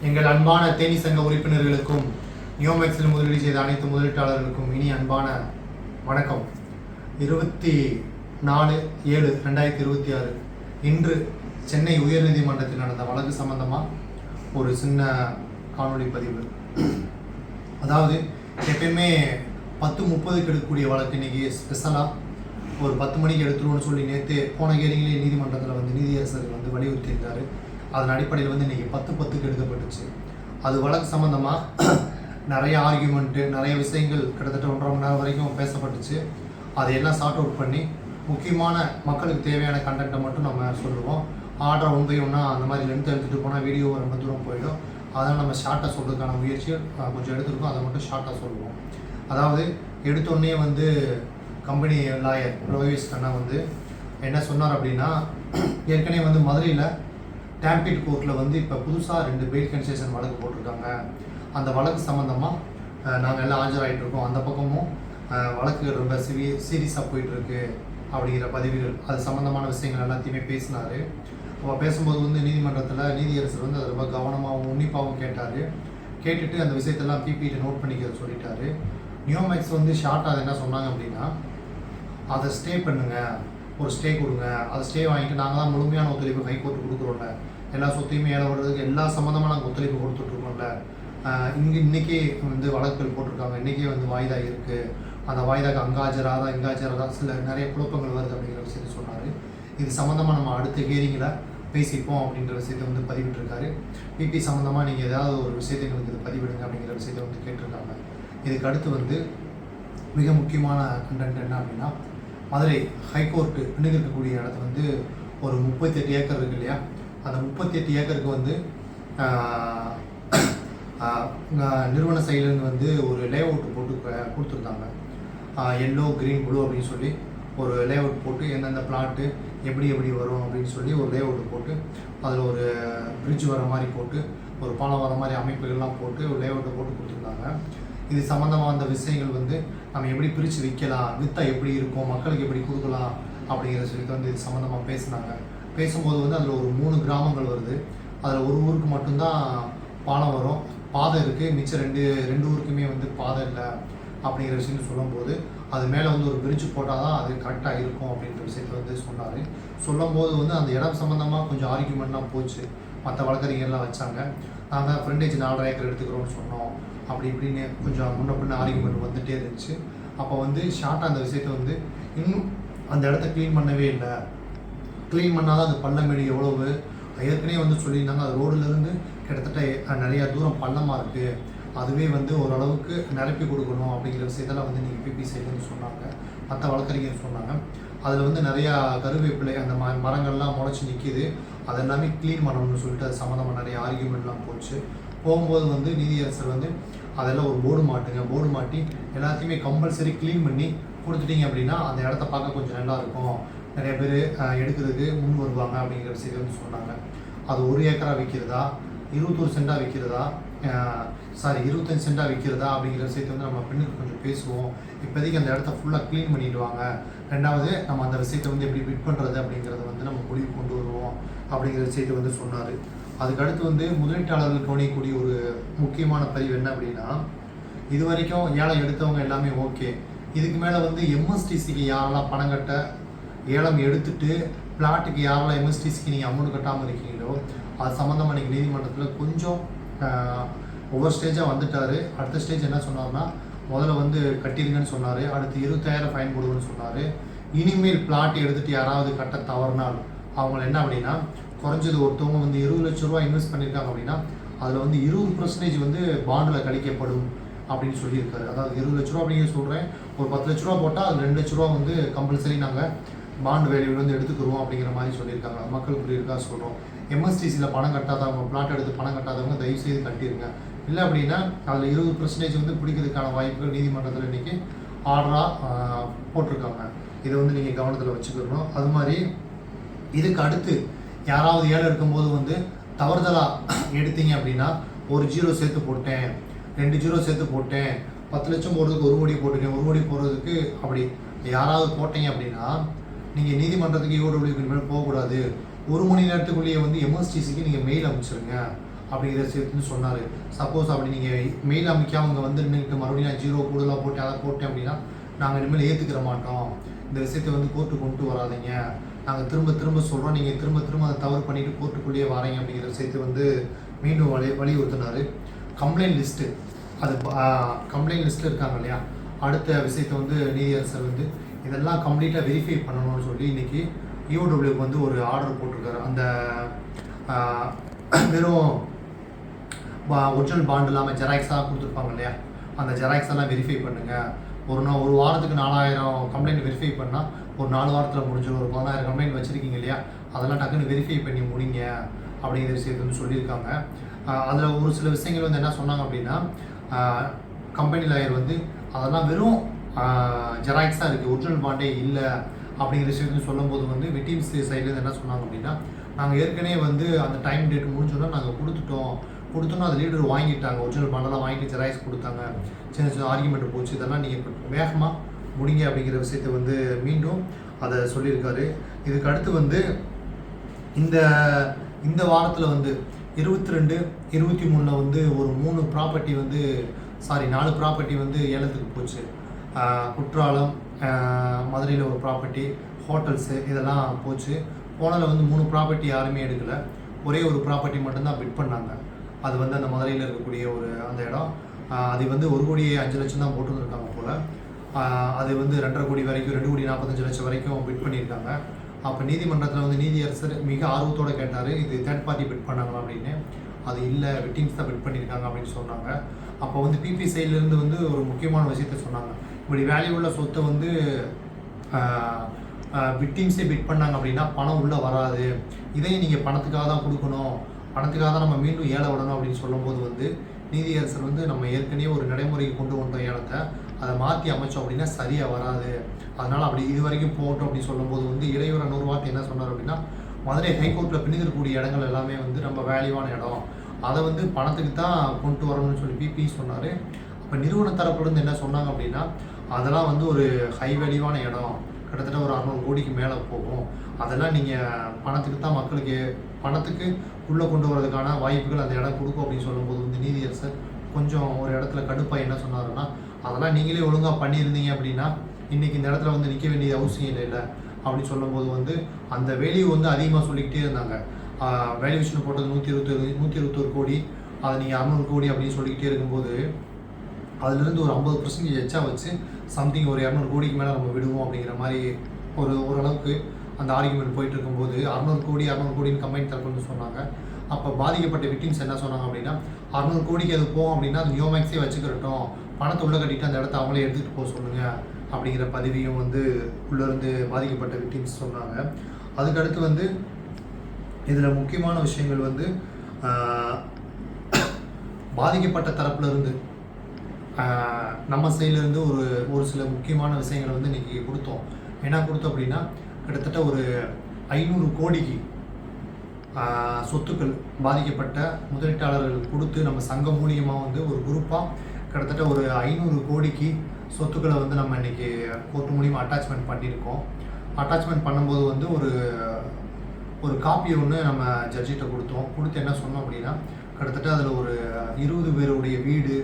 எங்கள் அன்பான தேனி சங்க உறுப்பினர்களுக்கும் நியோமேக்ஸில் முதலீடு செய்த அனைத்து முதலீட்டாளர்களுக்கும் இனி அன்பான வணக்கம். 24/7/2026 இன்று சென்னை உயர்நீதிமன்றத்தில் நடந்த வழக்கு சம்பந்தமாக ஒரு சின்ன காணொலி பதிவு. அதாவது எப்பயுமே 10:30 எடுக்கக்கூடிய வழக்கு இன்னைக்கு ஸ்பெஷலாக ஒரு 10 மணிக்கு எடுத்துருவோம்னு சொல்லி நேற்று போன கேரிங்களே நீதிமன்றத்தில் நீதியரசர் வலியுறுத்தியிருந்தார். அதன் அடிப்படையில் இன்றைக்கி 10:10 எடுக்கப்பட்டுச்சு. அது வழக்கு சம்மந்தமாக நிறைய ஆர்கியூமெண்ட்டு, நிறைய விஷயங்கள் கிட்டத்தட்ட 1.5 மணி நேரம் வரைக்கும் பேசப்பட்டுச்சு. அதையெல்லாம் சார்ட் அவுட் பண்ணி முக்கியமான மக்களுக்கு தேவையான கண்டென்ட்டை மட்டும் நம்ம சொல்லுவோம். ஆர்டர் 1 by 1 அந்த மாதிரி லென்த் எடுத்துகிட்டு போனால் வீடியோ ரொம்ப தூரம் போயிடும். அதனால் நம்ம ஷார்ட்டாக சொல்கிறதுக்கான முயற்சி கொஞ்சம் எடுத்துருக்கோம். அதை மட்டும் ஷார்ட்டாக சொல்லுவோம். அதாவது எடுத்தோடனே கம்பெனி லாயர் லோகேஷ் கண்ணா என்ன சொன்னார் அப்படின்னா, ஏற்கனவே மதுரையில் டேம்பிட் கோர்ட்டில் இப்போ புதுசாக 2 பெயில் கன்செஷன் வழக்கு போட்டிருக்காங்க. அந்த வழக்கு சம்மந்தமாக நாங்கள் எல்லாம் ஆஜராகிட்டு இருக்கோம். அந்த பக்கமும் வழக்கு ரொம்ப சீரியஸாக போயிட்டுருக்கு அப்படிங்கிற பதிவுகள், அது சம்மந்தமான விஷயங்கள் எல்லாத்தையுமே பேசினார். அப்போ பேசும்போது நீதிமன்றத்தில் நீதியரசர் அதை ரொம்ப கவனமாகவும் உன்னிப்பாகவும் கேட்டார். கேட்டுட்டு அந்த விஷயத்தெல்லாம் பிபிடி நோட் பண்ணிக்க சொல்லிட்டாரு. நியோமேக்ஸ் ஷார்ட்டாக அதை என்ன சொன்னாங்க அப்படின்னா, அதை ஸ்டே பண்ணுங்கள், ஒரு ஸ்டே கொடுங்க, அதை ஸ்டே வாங்கிட்டு நாங்கள் தான் முழுமையான ஒத்துழைப்பு ஹைகோர்ட்டு கொடுக்குறோம்ல, எல்லா சொத்தையுமே ஏழை விடுறதுக்கு எல்லா சம்மந்தமாக நாங்கள் ஒத்துழைப்பு கொடுத்துட்ருக்கோம்ல. இன்றைக்கே வழக்குகள் போட்டிருக்காங்க, இன்றைக்கே வாய்தா இருக்குது, அந்த வாய்தாக்கு இங்காஜராக சில நிறைய குழப்பங்கள் வருது அப்படிங்கிற விஷயத்த சொன்னார். இது சம்மந்தமாக நம்ம அடுத்த ஹியரிங்கில் பேசிப்போம் அப்படின்ற விஷயத்தை பதிவிட்டிருக்காரு. பிபி சம்மந்தமாக நீங்கள் ஏதாவது ஒரு விஷயத்தை எங்களுக்கு இது பதிவிடுங்க அப்படிங்கிற விஷயத்தை கேட்டிருக்காங்க. இதுக்கு அடுத்து மிக முக்கியமான கண்டென்ட் என்ன அப்படின்னா, மதுரை ஹைகோர்ட்டு இருக்கக்கூடிய இடத்துல ஒரு 38 ஏக்கர் இருக்கு இல்லையா, அந்த 38 ஏக்கருக்கு நிறுவன சைட்லேருந்து ஒரு லே அவுட் போட்டு கொடுத்துருந்தாங்க. எல்லோ, க்ரீன், ப்ளூ அப்படின்னு சொல்லி ஒரு லே அவுட் போட்டு எந்தெந்த பிளாட்டு எப்படி வரும் அப்படின்னு சொல்லி ஒரு லே அவுட் போட்டு அதில் ஒரு பிரிட்ஜ் வர மாதிரி போட்டு ஒரு பாலம் வர மாதிரி அமைப்புகள்லாம் போட்டு ஒரு லே அவுட்டை போட்டு கொடுத்துருந்தாங்க. இது சம்மந்தமாக அந்த விஷயங்கள் நம்ம எப்படி பிரித்து விற்கலாம், விற்றா எப்படி இருக்கும், மக்களுக்கு எப்படி கொடுக்கலாம் அப்படிங்கிற சொல்லி இது சம்மந்தமாக பேசினாங்க. பேசும்போது அதில் ஒரு 3 கிராமங்கள் வருது. அதில் ஒரு ஊருக்கு மட்டும்தான் பாலம் வரும், பாதை இருக்குது, மிச்சம் ரெண்டு ஊருக்குமே பாதை இல்லை அப்படிங்கிற விஷயத்தை சொல்லும்போது, அது மேலே ஒரு பிரிட்ஜ் போட்டால் தான் அது கரெக்டாக இருக்கும் அப்படின்ற விஷயத்தை சொன்னார். சொல்லும்போது அந்த இடம் சம்மந்தமாக கொஞ்சம் ஆர்கியூமெண்ட்லாம் போச்சு. மற்ற வழக்கறிஞர்லாம் வச்சாங்க. நாங்கள் ஃப்ரண்டேஜ் 4.5 ஏக்கர் எடுத்துக்கிறோம்னு சொன்னோம், அப்படி இப்படின்னு கொஞ்சம் முன்ன பின்ன ஆர்கியூமெண்ட் வந்துகிட்டே இருந்துச்சு. அப்போ ஷார்ட்டாக அந்த விஷயத்தை இன்னும் அந்த இடத்த க்ளீன் பண்ணவே இல்லை. க்ளீன் பண்ணால் தான் அந்த பள்ளமேடு எவ்வளவு ஏற்கனவே சொல்லியிருந்தாங்க. அது ரோடுலேருந்து கிட்டத்தட்ட நிறையா தூரம் பள்ளமாக இருக்குது, அதுவே ஓரளவுக்கு நிரப்பி கொடுக்கணும் அப்படிங்கிற விஷயத்தெல்லாம் நீங்கள் பிபி சைட்லேருந்து சொன்னாங்க. மற்ற வழக்கறிஞர் சொன்னாங்க. அதில் நிறையா கருவேப்பிலை அந்த மரங்கள்லாம் முளைச்சி நிற்கிது, அதெல்லாமே க்ளீன் பண்ணணும்னு சொல்லிட்டு அது சம்மந்தமாக நிறைய ஆர்கியூமெண்ட்லாம் போச்சு. போகும்போது நீதியரசர் அதெல்லாம் ஒரு போர்டு மாட்டி எல்லாத்தையுமே கம்பல்சரி க்ளீன் பண்ணி கொடுத்துட்டீங்க அப்படின்னா அந்த இடத்த பார்க்க கொஞ்சம் நல்லா இருக்கும், நிறைய பேர் எடுக்கிறதுக்கு முன் வருவாங்க அப்படிங்கிற விஷயத்தை சொன்னாங்க. அது 1 ஏக்கராக விற்கிறதா, 21 சென்டாக விற்கிறதா, 25 சென்டாக விற்கிறதா அப்படிங்கிற விஷயத்தை நம்ம பின்னுக்கு கொஞ்சம் பேசுவோம். இப்போதைக்கு அந்த இடத்த ஃபுல்லாக க்ளீன் பண்ணிட்டு வாங்க, ரெண்டாவது நம்ம அந்த விஷயத்தை எப்படி பிட் பண்ணுறது அப்படிங்கிறத நம்ம முடிவு கொண்டு வருவோம் அப்படிங்கிற விஷயத்தை சொன்னார். அதுக்கடுத்து முதலீட்டாளர்கள் கவனிக்கக்கூடிய ஒரு முக்கியமான பதிவு என்ன அப்படின்னா, இது வரைக்கும் ஏலம் எடுத்தவங்க எல்லாமே ஓகே. இதுக்கு மேலே எம்எஸ்டிசிக்கு யாரெல்லாம் பணம் கட்ட, ஏலம் எடுத்துட்டு பிளாட்டுக்கு யாரெல்லாம் எம்எஸ்டிசிக்கு நீங்கள் அமௌண்ட் கட்டாமல் இருக்கீங்களோ அது சம்மந்தமாக நீங்கள் நீதிமன்றத்தில் கொஞ்சம் ஒவ்வொரு ஸ்டேஜாக வந்துட்டார். அடுத்த ஸ்டேஜ் என்ன சொன்னார்னா, முதல்ல கட்டிடுங்கன்னு சொன்னார். அடுத்து 20,000 ஃபைன் போடுவோன்னு சொன்னார். இனிமேல் பிளாட் எடுத்துகிட்டு யாராவது கட்ட தவறுனால் அவங்கள என்ன அப்படின்னா, குறைஞ்சது ஒருத்தவங்க 20 லட்ச ரூபா இன்வெஸ்ட் பண்ணியிருக்காங்க அப்படின்னா அதில் 20% பாண்டில் கழிக்கப்படும் அப்படின்னு சொல்லியிருக்காரு. அதாவது 20 லட்ச ரூபா அப்படிங்கிற சொல்கிறேன், ஒரு 10 லட்ச ரூபா போட்டால் அது 2 லட்ச ரூபா கம்பல்சரி நாங்கள் பாண்ட் வேல்யூவில் எடுத்துக்கிறோம் அப்படிங்கிற மாதிரி சொல்லியிருக்காங்க. மக்கள் புரியிருக்கா சொல்கிறோம். எம்எஸ்டிசியில் பணம் கட்டாதவங்க, பிளாட் எடுத்து பணம் கட்டாதவங்க தயவுசெய்து கட்டிடுங்க. இல்லை அப்படின்னா அதில் 20% பிடிக்கிறதுக்கான வாய்ப்புகள் நீதிமன்றத்தில் இன்றைக்கி ஆர்டராக போட்டிருக்காங்க. இதை நீங்கள் கவனத்தில் வச்சுக்கணும். அது மாதிரி இதுக்கு அடுத்து யாராவது ஏழை இருக்கும்போது தவறுதலாக எடுத்தீங்க அப்படின்னா, ஒரு 0 சேர்த்து போட்டேன், 2 0 சேர்த்து போட்டேன், 10 லட்சம் போடுறதுக்கு 1 கோடி போட்டுட்டேன், 1 கோடி போடுறதுக்கு அப்படி யாராவது போட்டீங்க அப்படின்னா நீங்கள் நீதிமன்றத்துக்கு ஈவோடு மேலே போகக்கூடாது. 1 மணி நேரத்துக்குள்ளேயே எம்எஸ்டிசிக்கு நீங்கள் மெயில் அனுப்பிச்சிருங்க அப்படிங்கிற விஷயத்துன்னு சொன்னார். சப்போஸ் அப்படி நீங்கள் மெயில் அமைக்காம அவங்க வந்து நின்றுட்டு மறுபடியும் நான் 0 கூடுதலாக போட்டேன் அதை போட்டேன் அப்படின்னா நாங்கள் இனிமேல் ஏற்றுக்கிற மாட்டோம், இந்த விஷயத்தை வந்து கோர்ட்டுக்கு கொண்டு வராதிங்க, நாங்கள் திரும்ப திரும்ப சொல்கிறோம், நீங்கள் திரும்ப திரும்ப அதை தவறு பண்ணிவிட்டு கோர்ட்டுக்குள்ளேயே வரீங்க அப்படிங்கிற விஷயத்தை வந்து மீண்டும் வலியுறுத்தினார். கம்ப்ளைண்ட் லிஸ்ட்டு, அது கம்ப்ளைண்ட் லிஸ்ட்டில் இருக்காங்க இல்லையா, அடுத்த விஷயத்தை வந்து நீதியரசர் வந்து இதெல்லாம் கம்ப்ளீட்டாக வெரிஃபை பண்ணணும்னு சொல்லி இன்றைக்கி யூடபிள்யூக்கு வந்து ஒரு ஆர்டர் போட்டிருக்காரு. அந்த வெறும் ஒரிஜினல் பாண்ட் இல்லாமல் ஜெராக்ஸாக கொடுத்துருப்பாங்க இல்லையா, அந்த ஜெராக்ஸ் எல்லாம் வெரிஃபை பண்ணுங்கள். ஒரு வாரத்துக்கு 4000 கம்ப்ளைண்ட் வெரிஃபை பண்ணால் ஒரு 4 வாரத்தில் முடிஞ்சிடும். ஒரு 10000 கம்ப்ளைண்ட் வச்சுருக்கீங்க இல்லையா, அதெல்லாம் டக்குன்னு வெரிஃபை பண்ணி முடிங்க அப்படிங்கிற விஷயத்தை வந்து சொல்லியிருக்காங்க. அதில் ஒரு சில விஷயங்கள் வந்து என்ன சொன்னாங்க அப்படின்னா, கம்பெனி லாயர் வந்து அதெல்லாம் வெறும் ஜெராக்ஸாக இருக்குது, ஒரிஜினல் பாண்டே இல்லை அப்படிங்கிற விஷயத்தையும் சொல்லும்போது வந்து விக்டிம்ஸ் சைட்லேருந்து என்ன சொன்னாங்க அப்படின்னா, நாங்கள் ஏற்கனவே வந்து அந்த டைம் டேட் முடிஞ்சோன்னா நாங்கள் கொடுத்தோன்னா அது லீடர் வாங்கிட்டாங்க, ஒரிஜினல் பாண்டெல்லாம் வாங்கிட்டு ஜெராக்ஸ் கொடுத்தாங்க, சின்ன சின்ன ஆர்குமெண்ட் போச்சு, இதெல்லாம் நீங்கள் வேகமாக முடிங்க அப்படிங்கிற விஷயத்தை வந்து மீண்டும் அதை சொல்லியிருக்காரு. இதுக்கு அடுத்து வந்து இந்த வாரத்தில் வந்து 22, 23 வந்து ஒரு 3 ப்ராப்பர்ட்டி வந்து 4 ப்ராப்பர்ட்டி வந்து ஏலத்துக்கு போச்சு. குற்றாலம், மதுரையில் ஒரு ப்ராப்பர்ட்டி, ஹோட்டல்ஸு இதெல்லாம் போச்சு. போனதில் வந்து 3 ப்ராப்பர்ட்டி யாருமே எடுக்கலை, ஒரே ஒரு ப்ராப்பர்ட்டி மட்டும்தான் பிட் பண்ணாங்க. அது வந்து அந்த மதுரையில் இருக்கக்கூடிய அந்த இடம், அது வந்து 1,05,00,000 தான் போட்டுருந்துருக்காங்க போல். அது வந்து 2.5 கோடி வரைக்கும் 2,45,00,000 வரைக்கும் பிட் பண்ணியிருக்காங்க. அப்போ நீதிமன்றத்தில் வந்து நீதியரசர் மிக ஆர்வத்தோடு கேட்டார், இது தேர்ட் பார்ட்டி பிட் பண்ணாங்களா அப்படின்னு. அது இல்லை, விக்டிம்ஸ் தான் பிட் பண்ணியிருக்காங்க அப்படின்னு சொன்னாங்க. அப்போ வந்து பிபி சைட்லேருந்து வந்து ஒரு முக்கியமான விஷயத்த சொன்னாங்க. இப்படி வேல்யூ உள்ள சொத்தை வந்து விக்டிம்ஸே பிட் பண்ணாங்க அப்படின்னா பணம் உள்ளே வராது, இதையும் நீங்கள் பணத்துக்காக தான் கொடுக்கணும், பணத்துக்காக தான் நம்ம மீண்டும் ஏழை விடணும் அப்படின்னு சொல்லும்போது வந்து நீதியரசர் வந்து நம்ம ஏற்கனவே ஒரு நடைமுறைக்கு கொண்டு வந்தோம் ஏலத்தை, அதை மாற்றி அமைச்சோம் அப்படின்னா சரியாக வராது, அதனால் அப்படி இது வரைக்கும் போகட்டும் அப்படின்னு சொல்லும்போது வந்து இளையவர் 100 வார்த்தை என்ன சொன்னார் அப்படின்னா, மதுரை ஹைகோர்ட்டில் பின்னிருக்கக்கூடிய இடங்கள் எல்லாமே வந்து ரொம்ப வேல்யூவான இடம், அதை வந்து பணத்துக்கு தான் கொண்டு வரணும்னு சொல்லி பிபி சொன்னார். அப்போ நிறுவன தரப்புலேருந்து என்ன சொன்னாங்க அப்படின்னா, அதெல்லாம் வந்து ஒரு ஹை வேல்யூவான இடம், கிட்டத்தட்ட ஒரு 600 கோடிக்கு மேலே போகும், அதெல்லாம் நீங்கள் பணத்துக்கு தான் மக்களுக்கு பணத்துக்கு உள்ளே கொண்டு வரதுக்கான வாய்ப்புகள் அந்த இடம் கொடுக்கும் அப்படின்னு சொல்லும்போது வந்து நீதியரசர் கொஞ்சம் ஒரு இடத்துல கடுப்பாக என்ன சொன்னாருன்னா, அதெல்லாம் நீங்களே ஒழுங்காக பண்ணியிருந்தீங்க அப்படின்னா இன்றைக்கி இந்த இடத்துல வந்து நிற்க வேண்டிய அவசியம் இல்லை அப்படின்னு சொல்லும்போது வந்து அந்த வேல்யூ வந்து அதிகமாக சொல்லிக்கிட்டே இருந்தாங்க. வேல்யூவேஷன் போட்டது 121 கோடி, அதை நீங்கள் 600 கோடி அப்படின்னு சொல்லிக்கிட்டே இருக்கும்போது அதுலேருந்து ஒரு 50% எச்சா வச்சு சம்திங் ஒரு 200 கோடிக்கு மேலே நம்ம விடுவோம் அப்படிங்கிற மாதிரி ஓரளவுக்கு அந்த ஆர்குமெண்ட் போயிட்டு இருக்கும்போது 600 கோடின்னு கம்பெனி தரப்புன்னு சொன்னாங்க. அப்போ பாதிக்கப்பட்ட விக்டிம்ஸ் என்ன சொன்னாங்க அப்படின்னா, 600 கோடிக்கு அது போகும் அப்படின்னா அது நியோமேக்ஸே வச்சுக்கிறட்டும், பணத்தை உள்ளே கட்டிட்டு அந்த இடத்த அவங்களே எடுத்துகிட்டு போக சொல்லுங்கள் அப்படிங்கிற பதிவையும் வந்து உள்ளேருந்து பாதிக்கப்பட்ட விக்டிம்ஸ் சொன்னாங்க. அதுக்கடுத்து வந்து இதில் முக்கியமான விஷயங்கள் வந்து பாதிக்கப்பட்ட தரப்புலேருந்து நம்ம சைட்லேருந்து ஒரு சில முக்கியமான விஷயங்களை வந்து இன்றைக்கி கொடுத்தோம். என்ன கொடுத்தோம் அப்படின்னா, கிட்டத்தட்ட ஒரு 500 கோடிக்கு சொத்துக்கள் பாதிக்கப்பட்ட முதலீட்டாளர்கள் கொடுத்து நம்ம சங்கம் மூலியமாக வந்து ஒரு குரூப்பாக கிட்டத்தட்ட ஒரு 500 கோடிக்கு சொத்துக்களை வந்து நம்ம இன்றைக்கி கோர்ட்டு மூலியமாக அட்டாச்மெண்ட் பண்ணியிருக்கோம். அட்டாச்மெண்ட் பண்ணும்போது வந்து ஒரு காப்பி ஒன்று நம்ம ஜட்ஜிட்ட கொடுத்து என்ன சொன்னோம் அப்படின்னா, கிட்டத்தட்ட அதில் ஒரு 20 பேருடைய வீடு,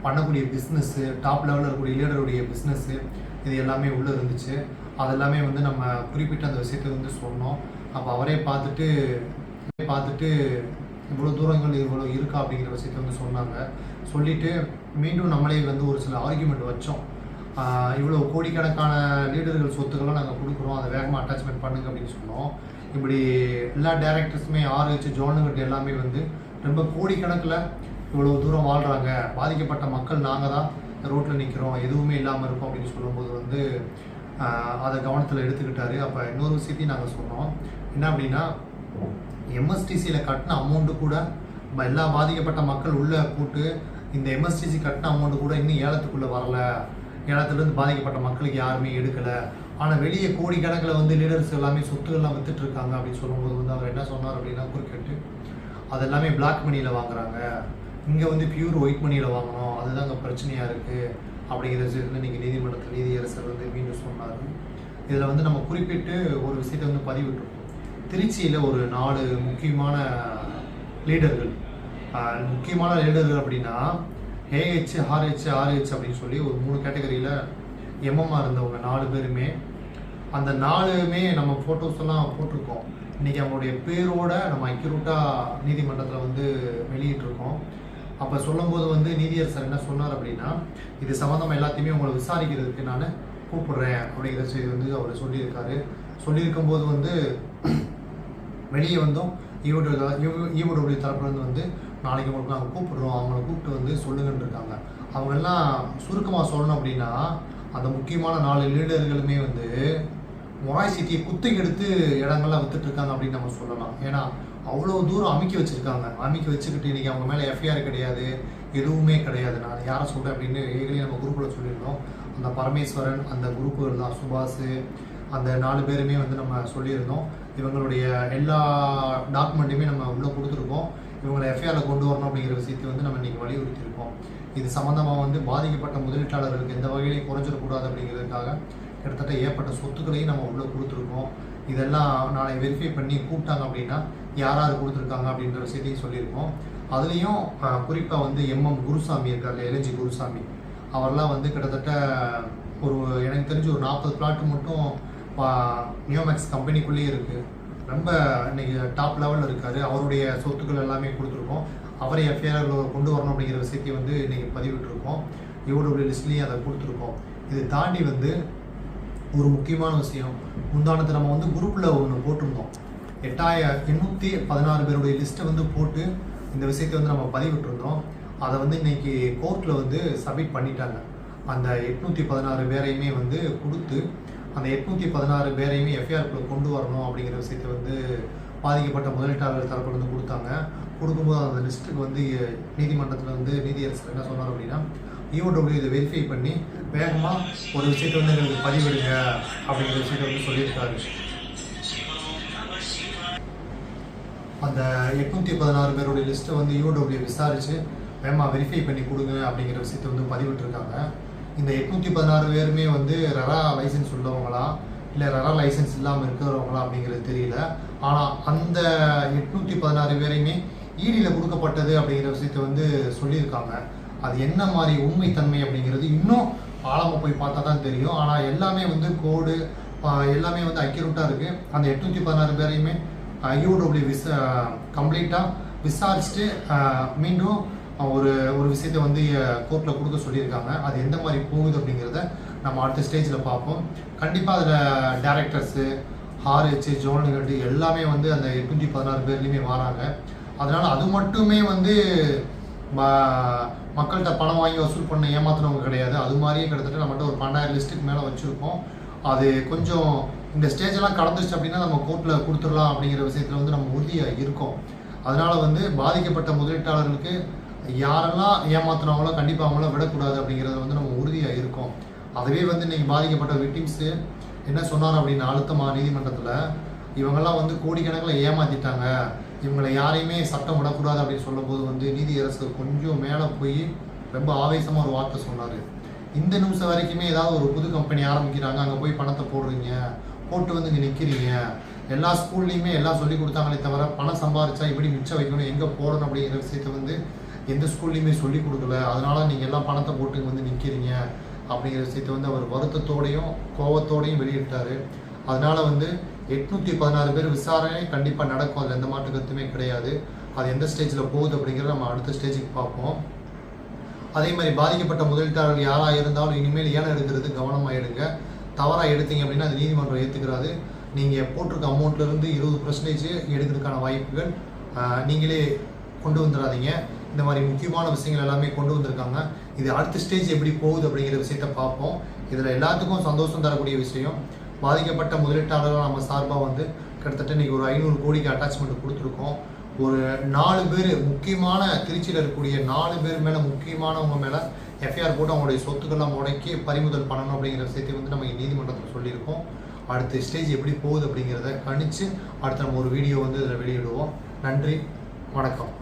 பண்ணக்கூடிய பிஸ்னஸ்ஸு, டாப் லெவலில் இருக்கக்கூடிய லீடருடைய பிஸ்னஸ்ஸு, இது எல்லாமே உள்ளே இருந்துச்சு. அதெல்லாமே வந்து நம்ம குறிப்பிட்ட அந்த விஷயத்தை வந்து சொன்னோம். அப்போ அவரே பார்த்துட்டு இவ்வளோ தூரங்கள் இவ்வளோ இருக்கா அப்படிங்கிற விஷயத்தை வந்து சொன்னாங்க. சொல்லிவிட்டு மீண்டும் நம்மளே வந்து ஒரு சில ஆர்குமெண்ட் வச்சோம். இவ்வளோ கோடிக்கணக்கான லீடர்கள் சொத்துக்கள்லாம் நாங்கள் கொடுக்குறோம், அதை வேகமாக அட்டாச்மெண்ட் பண்ணுங்க அப்படின்னு சொன்னோம். இப்படி எல்லா டேரக்டர்ஸுமே RH ஜோனுங்கிட்ட எல்லாமே வந்து ரொம்ப கோடிக்கணக்கில் இவ்வளோ தூரம் வாழ்கிறாங்க, பாதிக்கப்பட்ட மக்கள் நாங்கள் தான் ரோட்டில் நிற்கிறோம், எதுவுமே இல்லாமல் இருக்கோம் அப்படின்னு சொல்லும்போது வந்து அதை கவனத்தில் எடுத்துக்கிட்டாரு. அப்போ இன்னொரு விஷயத்தையும் நாங்கள் சொன்னோம். என்ன அப்படின்னா, MSTCயில் கட்டின அமௌண்ட்டு கூட எல்லா பாதிக்கப்பட்ட மக்கள் உள்ளே போட்டு இந்த MSTC கட்டின அமௌண்ட்டு கூட இன்னும் ஏலத்துக்குள்ளே வரலை, ஏலத்துலேருந்து பாதிக்கப்பட்ட மக்களுக்கு யாருமே எடுக்கலை, ஆனால் வெளியே கோடிக்கணக்கில் வந்து லீடர்ஸ் எல்லாமே சொத்துக்கள்லாம் வித்துட்டு இருக்காங்க அப்படின்னு சொல்லும்போது வந்து அவர் என்ன சொன்னார் அப்படின்னா, குறுக்கிட்டு அது எல்லாமே பிளாக் மணியில் வாங்குறாங்க, இங்கே வந்து பியூர் ஒயிட் மணியில் வாங்கணும், அதுதான் அங்கே பிரச்சனையாக இருக்குது அப்படிங்கிற விஷயத்தில் இன்றைக்கி நீதிமன்றத்தில் நீதியரசர் வந்து மீண்டும் சொன்னார். இதில் வந்து நம்ம குறிப்பிட்டு ஒரு விஷயத்தை வந்து பதிவிட்டிருக்கோம். திருச்சியில் ஒரு 4 முக்கியமான லீடர்கள் முக்கியமான லீடர்கள் அப்படின்னா ஏஹெச், ஆர்ஹெச், ஆர்ஹெச் அப்படின்னு சொல்லி ஒரு 3 கேட்டகரியில் எம்எம்மாக இருந்தவங்க 4 பேருமே. அந்த 4மே நம்ம ஃபோட்டோஸ் எல்லாம் போட்டிருக்கோம். இன்றைக்கி அவங்களுடைய பேரோட நம்ம அக்யூரேட்டாக நீதிமன்றத்தில் வந்து வெளியிட்டிருக்கோம். அப்போ சொல்லும்போது வந்து நீதியரசர் என்ன சொன்னார் அப்படின்னா, இது சம்மந்தமாக எல்லாத்தையுமே உங்களை விசாரிக்கிறதுக்கு நான் கூப்பிடுறேன் அப்படிங்கிற செய்தி வந்து அவர் சொல்லியிருக்காரு. சொல்லியிருக்கும்போது வந்து வெளியே வந்தோம் ஈவோடைய தரப்புலேருந்து வந்து நாளைக்கு உங்களுக்கு நாங்கள் கூப்பிடுறோம், அவங்கள கூப்பிட்டு வந்து சொல்லுங்கன்னு இருக்காங்க. அவங்கெல்லாம் சுருக்கமாக சொல்லணும் அப்படின்னா, அந்த முக்கியமான 4 லீடர்களுமே வந்து மொராய் சிட்டியை குத்தகை எடுத்து இடங்கள்லாம் வித்துட்ருக்காங்க அப்படின்னு நம்ம சொல்லலாம். ஏன்னா அவ்வளோ தூரம் அமைக்க வச்சுருக்காங்க. அமைக்க வச்சுக்கிட்டு இன்றைக்கி அவங்க மேலே எஃப்ஐஆர் கிடையாது, எதுவுமே கிடையாது. நான் யாரை சொல்கிறேன் அப்படின்னு ஏற்கனவே நம்ம குரூப்பில் சொல்லியிருந்தோம். அந்த பரமேஸ்வரன், அந்த குரூப்புகள் தான், சுபாஷ், அந்த 4 பேருமே வந்து நம்ம சொல்லியிருந்தோம். இவங்களுடைய எல்லா டாக்குமெண்ட்டுமே நம்ம உள்ளே கொடுத்துருக்கோம். இவங்களை எஃப்ஐஆரில் கொண்டு வரணும் அப்படிங்கிற விஷயத்தை வந்து நம்ம இன்றைக்கி வலியுறுத்தியிருக்கோம். இது சம்மந்தமாக வந்து பாதிக்கப்பட்ட முதலீட்டாளர்களுக்கு எந்த வகையிலையும் குறைஞ்சிடக்கூடாது அப்படிங்கிறதுக்காக கிட்டத்தட்ட ஏற்பட்ட சொத்துக்களையும் நம்ம உள்ளே கொடுத்துருக்கோம். இதெல்லாம் நாளை வெரிஃபை பண்ணி கூப்பிட்டாங்க அப்படின்னா யார் கொடுத்துருக்காங்க அப்படின்ற விஷயத்தையும் சொல்லியிருக்கோம். அதுலேயும் குறிப்பாக வந்து எம்எம் குருசாமி இருக்கார், எல்என்ஜி குருசாமி, அவரெல்லாம் வந்து கிட்டத்தட்ட ஒரு எனக்கு தெரிஞ்சு ஒரு 40 பிளாட்டு மட்டும் நியோமேக்ஸ் கம்பெனிக்குள்ளேயே இருக்குது. ரொம்ப இன்றைக்கி டாப் லெவலில் இருக்கார். அவருடைய சொத்துக்கள் எல்லாமே கொடுத்துருக்கோம். அவரை எஃப்ஐஆரில் கொண்டு வரணும் அப்படிங்கிற விஷயத்தையும் வந்து இன்றைக்கி பதிவிட்டிருக்கோம். யூடபிள்யூ லிஸ்ட்லேயும் அதை கொடுத்துருக்கோம். இதை தாண்டி வந்து ஒரு முக்கியமான விஷயம், முந்தானத்தை நம்ம வந்து குரூப்பில் ஒன்று போட்டிருந்தோம். 816 பேருடைய லிஸ்ட்டை வந்து போட்டு இந்த விஷயத்தை வந்து நம்ம பதிவிட்டிருந்தோம். அதை வந்து இன்றைக்கி கோர்ட்டில் வந்து சப்மிட் பண்ணிட்டாங்க. அந்த 816 பேரையுமே வந்து கொடுத்து அந்த 816 பேரையுமே எஃப்ஐஆருக்குள்ளே கொண்டு வரணும் அப்படிங்கிற விஷயத்தை வந்து பாதிக்கப்பட்ட முதலீட்டாளர்கள் தரப்புல வந்து கொடுத்தாங்க. கொடுக்கும்போது அந்த லிஸ்ட்டுக்கு வந்து நீதிமன்றத்தில் வந்து நீதியரசர் என்ன சொன்னார் அப்படின்னா, ஈஓடபிள்யூ இதை வெரிஃபை பண்ணி வேகமாக ஒரு விஷயத்தை வந்து எங்களுக்கு பதிவிடுங்க அப்படிங்கிற விஷயத்தை வந்து சொல்லியிருக்காரு. அந்த 816 பேருடைய லிஸ்ட்டை வந்து ஈஓடபிள்யூ விசாரித்து வேகமாக வெரிஃபை பண்ணி கொடுங்க அப்படிங்கிற விஷயத்தை வந்து பதிவிட்டிருக்காங்க. இந்த 816 பேருமே வந்து ரெரா லைசன்ஸ் உள்ளவங்களா இல்லை ரெரா லைசன்ஸ் இல்லாமல் இருக்கிறவங்களா அப்படிங்கிறது தெரியல. ஆனால் அந்த 816 பேரையுமே ஈடியில் கொடுக்கப்பட்டது அப்படிங்கிற விஷயத்தை வந்து சொல்லியிருக்காங்க. அது என்ன மாதிரி உண்மைத்தன்மை அப்படிங்கிறது இன்னும் ஆழமாக போய் பார்த்தா தான் தெரியும். ஆனால் எல்லாமே வந்து கோடு எல்லாமே வந்து அக்யூரேட்டாக இருக்குது. அந்த 816 பேரையுமே யூடபிள்யூ கம்ப்ளீட்டாக விசாரிச்சுட்டு மீண்டும் ஒரு விஷயத்தை வந்து கோர்ட்டில் கொடுக்க சொல்லியிருக்காங்க. அது எந்த மாதிரி போகுது அப்படிங்கிறத நம்ம அடுத்த ஸ்டேஜில் பார்ப்போம். கண்டிப்பாக அதில் டேரக்டர்ஸு, ஆர்ஹெச், ஜோனல் ஹெட் எல்லாமே வந்து அந்த 816 பேர்லேயுமே வராங்க. அதனால் அது மட்டுமே வந்து மக்கள்கிட்ட பணம் வாங்கி வசூல் பண்ண ஏமாத்துறவங்க கிடையாது. அது மாதிரியே கிட்டத்தட்ட நம்மகிட்ட ஒரு 12,000 லிஸ்ட்டுக்கு மேலே வச்சுருக்கோம். அது கொஞ்சம் இந்த ஸ்டேஜெல்லாம் கடந்துச்சு அப்படின்னா நம்ம கோர்ட்டில் கொடுத்துடலாம் அப்படிங்கிற விஷயத்தில் வந்து நம்ம உறுதியாக இருக்கோம். அதனால் வந்து பாதிக்கப்பட்ட முதலீட்டாளர்களுக்கு யாரெல்லாம் ஏமாத்துனாங்களோ கண்டிப்பாக அவங்களாம் விடக்கூடாது அப்படிங்கிறத வந்து நம்ம உறுதியாக இருக்கோம். அதுவே வந்து இன்றைக்கி பாதிக்கப்பட்ட விக்டிம்ஸு என்ன சொன்னார் அப்படின்னா, அழுத்தமாக நீதிமன்றத்தில் இவங்கெல்லாம் வந்து கோடிக்கணக்கில் ஏமாற்றிட்டாங்க, இவங்களை யாரையுமே சட்டம் விடக்கூடாது அப்படின்னு சொல்லும்போது வந்து நீதியரசர் கொஞ்சம் மேலே போய் ரொம்ப ஆவேசமாக ஒரு வார்த்தை சொன்னார். இந்த நிமிஷம் வரைக்குமே ஏதாவது ஒரு புது கம்பெனி ஆரம்பிக்கிறாங்க, அங்கே போய் பணத்தை போடுறீங்க, போட்டு வந்து இங்கே நிற்கிறீங்க. எல்லா ஸ்கூல்லையுமே எல்லாம் சொல்லி கொடுத்தாங்களே தவிர பணம் சம்பாரிச்சா எப்படி மிச்சம் வைக்கணும், எங்கே போடணும் அப்படிங்கிற விஷயத்த வந்து எந்த ஸ்கூல்லையுமே சொல்லி கொடுக்கல. அதனால் நீங்கள் எல்லாம் பணத்தை போட்டு வந்து நிற்கிறீங்க அப்படிங்கிற விஷயத்த வந்து அவர் வருத்தத்தோடையும் கோபத்தோடையும் வெளியிட்டார். அதனால் வந்து 816 பேர் விசாரணை கண்டிப்பாக நடக்கும், அதில் எந்த மாற்று கருத்துமே கிடையாது. அது எந்த ஸ்டேஜில் போகுது அப்படிங்கிறத நம்ம அடுத்த ஸ்டேஜுக்கு பார்ப்போம். அதே மாதிரி பாதிக்கப்பட்ட முதலீட்டாளர்கள் யாராக இருந்தாலும் இனிமேல் ஏலம் எடுக்கிறது கவனமாக எடுங்க. தவறாக எடுத்தீங்க அப்படின்னா அது நீதிமன்றம் ஏற்றுக்கிறாது. நீங்கள் போட்டிருக்க அமௌண்ட்லேருந்து 20% எடுக்கிறதுக்கான வாய்ப்புகள் நீங்களே கொண்டு வந்துடாதீங்க. இந்த மாதிரி முக்கியமான விஷயங்கள் எல்லாமே கொண்டு வந்திருக்காங்க. இது அடுத்த ஸ்டேஜ் எப்படி போகுது அப்படிங்கிற விஷயத்த பார்ப்போம். இதில் எல்லாத்துக்கும் சந்தோஷம் தரக்கூடிய விஷயம், பாதிக்கப்பட்ட முதலீட்டாளர்கள் நம்ம சார்பாக வந்து கிட்டத்தட்ட இன்றைக்கி ஒரு 500 கோடிக்கு அட்டாச்மெண்ட் கொடுத்துருக்கோம். ஒரு 4 பேர் முக்கியமான திருச்சியில் இருக்கக்கூடிய 4 பேர் மேலே முக்கியமானவங்க மேலே எஃப்ஐஆர் போட்டு அவங்களுடைய சொத்துக்கள்லாம் முடக்கி பறிமுதல் பண்ணணும் அப்படிங்கிற விஷயத்தை வந்து நம்ம நீதிமன்றத்தில் சொல்லியிருக்கோம். அடுத்த ஸ்டேஜ் எப்படி போகுது அப்படிங்கிறத கணிச்சு அடுத்து நம்ம ஒரு வீடியோ வந்து இதில் வெளியிடுவோம். நன்றி, வணக்கம்.